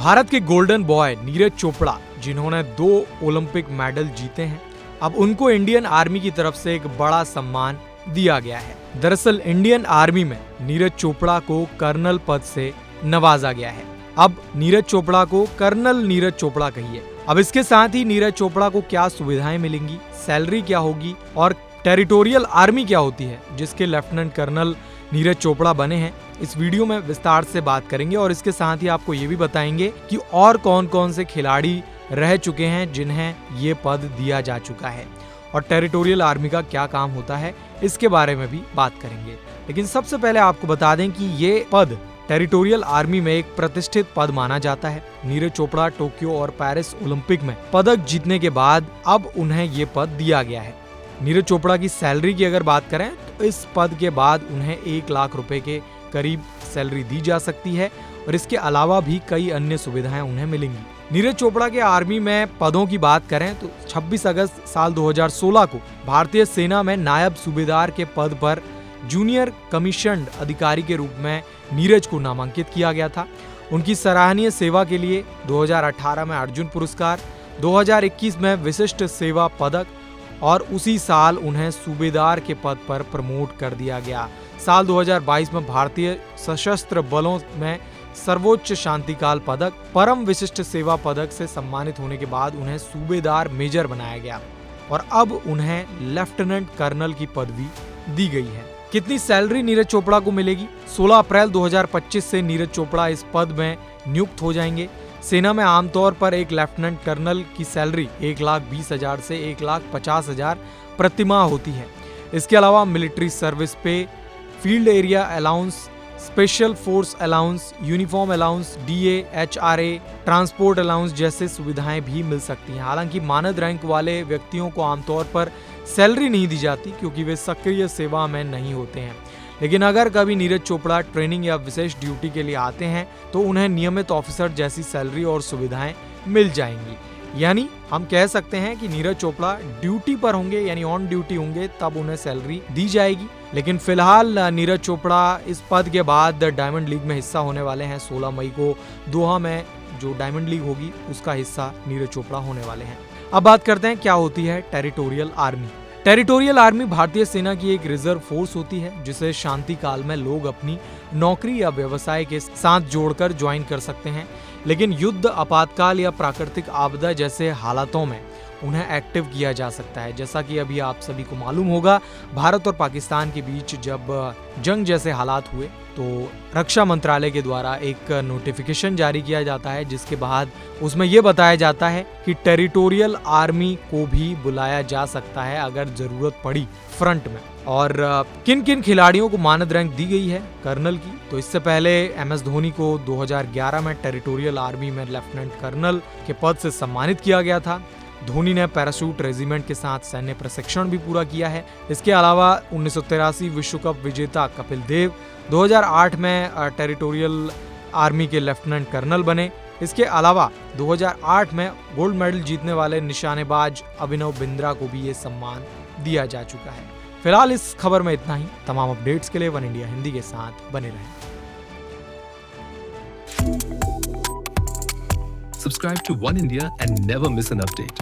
भारत के golden boy Neeraj Chopra, जिन्होंने 2 Olympic medal जीते हैं, अब उनको इंडियन आर्मी की तरफ से एक बड़ा सम्मान दिया गया है। दरअसल इंडियन आर्मी में नीरज चोपड़ा को कर्नल पद से नवाजा गया है। अब नीरज चोपड़ा को कर्नल नीरज चोपड़ा कहिए। अब इसके साथ ही नीरज चोपड़ा को क्या सुविधाएं मिलेंगी, सैलरी क्या होगी और टेरिटोरियल आर्मी क्या होती है, जिसके लेफ्टिनेंट कर्नल नीरज चोपड़ा बने हैं, इस वीडियो में विस्तार से बात करेंगे। और इसके साथ ही आपको ये भी बताएंगे कि और कौन कौन से खिलाड़ी रह चुके हैं जिन्हें ये पद दिया जा चुका है और टेरिटोरियल आर्मी का क्या काम होता है, इसके बारे में भी बात करेंगे। लेकिन सबसे पहले आपको बता दें कि ये पद टेरिटोरियल आर्मी में एक प्रतिष्ठित पद माना जाता है। नीरज चोपड़ा टोक्यो और पेरिस ओलंपिक में पदक जीतने के बाद अब उन्हें ये पद दिया गया है। नीरज चोपड़ा की सैलरी की अगर बात करें तो इस पद के बाद उन्हें 1 लाख रुपए के करीब सैलरी दी जा सकती है और इसके अलावा भी कई अन्य सुविधाएं उन्हें मिलेंगी। नीरज चोपड़ा के आर्मी में पदों की बात करें तो 26 अगस्त साल 2016 को भारतीय सेना में नायब सूबेदार के पद पर जूनियर कमीशन्ड अधिकारी के रूप में नीरज को नामांकित किया गया था। उनकी सराहनीय सेवा के लिए 2018 में अर्जुन पुरस्कार, 2021 में विशिष्ट सेवा पदक और उसी साल उन्हें सूबेदार के पद पर प्रमोट कर दिया गया। साल 2022 में भारतीय सशस्त्र बलों में सर्वोच्च शांतिकाल पदक, परम विशिष्ट सेवा पदक से सम्मानित होने के बाद उन्हें सूबेदार मेजर बनाया गया और अब उन्हें लेफ्टिनेंट कर्नल की पदवी दी गई है। कितनी सैलरी नीरज चोपड़ा को मिलेगी? 16 अप्रैल 2025 से नीरज चोपड़ा इस पद में नियुक्त हो जाएंगे। सेना में आमतौर पर एक लेफ्टिनेंट कर्नल की सैलरी 1,20,000 से 1,50,000 प्रतिमाह होती है। इसके अलावा मिलिट्री सर्विस पे, field area allowance, special force allowance, uniform allowance, DA, HRA, transport allowance जैसे सुविधाएं भी मिल सकती हैं। हालांकि मानद रैंक वाले व्यक्तियों को आमतौर पर सैलरी नहीं दी जाती क्योंकि वे सक्रिय सेवा में नहीं होते हैं। लेकिन अगर कभी नीरज चोपड़ा ट्रेनिंग या विशेष ड्यूटी के लिए आते हैं तो उन्हें नियमित ऑफिसर जैसी सैलरी और सुविधाएं मिल जाएंगी। यानी हम कह सकते हैं कि नीरज चोपड़ा ड्यूटी पर होंगे, यानी ऑन ड्यूटी होंगे, तब उन्हें सैलरी दी जाएगी। लेकिन फिलहाल नीरज चोपड़ा इस पद के बाद डायमंड लीग में हिस्सा होने वाले हैं। 16 मई को दोहा में जो डायमंड लीग होगी उसका हिस्सा नीरज चोपड़ा होने वाले हैं। अब बात करते हैं क्या होती है टेरिटोरियल आर्मी। टेरिटोरियल आर्मी भारतीय सेना की एक रिजर्व फोर्स होती है जिसे शांति काल में लोग अपनी नौकरी या व्यवसाय के साथ जोड़कर ज्वाइन कर सकते हैं। लेकिन युद्ध, आपातकाल या प्राकृतिक आपदा जैसे हालातों में उन्हें एक्टिव किया जा सकता है। जैसा कि अभी आप सभी को मालूम होगा, भारत और पाकिस्तान के बीच जब जंग जैसे हालात हुए तो रक्षा मंत्रालय के द्वारा एक नोटिफिकेशन जारी किया जाता है जिसके बाद उसमें यह बताया जाता है कि टेरिटोरियल आर्मी को भी बुलाया जा सकता है अगर जरूरत पड़ी फ्रंट में। और किन किन खिलाड़ियों को मानद रैंक दी गई है कर्नल की, तो इससे पहले MS धोनी को 2011 में टेरिटोरियल आर्मी में लेफ्टिनेंट कर्नल के पद से सम्मानित किया गया था। धोनी ने पैराशूट रेजिमेंट के साथ सैन्य प्रशिक्षण भी पूरा किया है। इसके अलावा 1983 विश्व कप विजेता कपिल देव 2008 में टेरिटोरियल आर्मी के लेफ्टिनेंट कर्नल बने। इसके अलावा 2008 में गोल्ड मेडल जीतने वाले निशानेबाज अभिनव बिंद्रा को भी ये सम्मान दिया जा चुका है। फिलहाल इस खबर में इतना ही। तमाम अपडेट्स के लिए वन इंडिया हिंदी के साथ बने रहें। Subscribe to One India and never miss an update.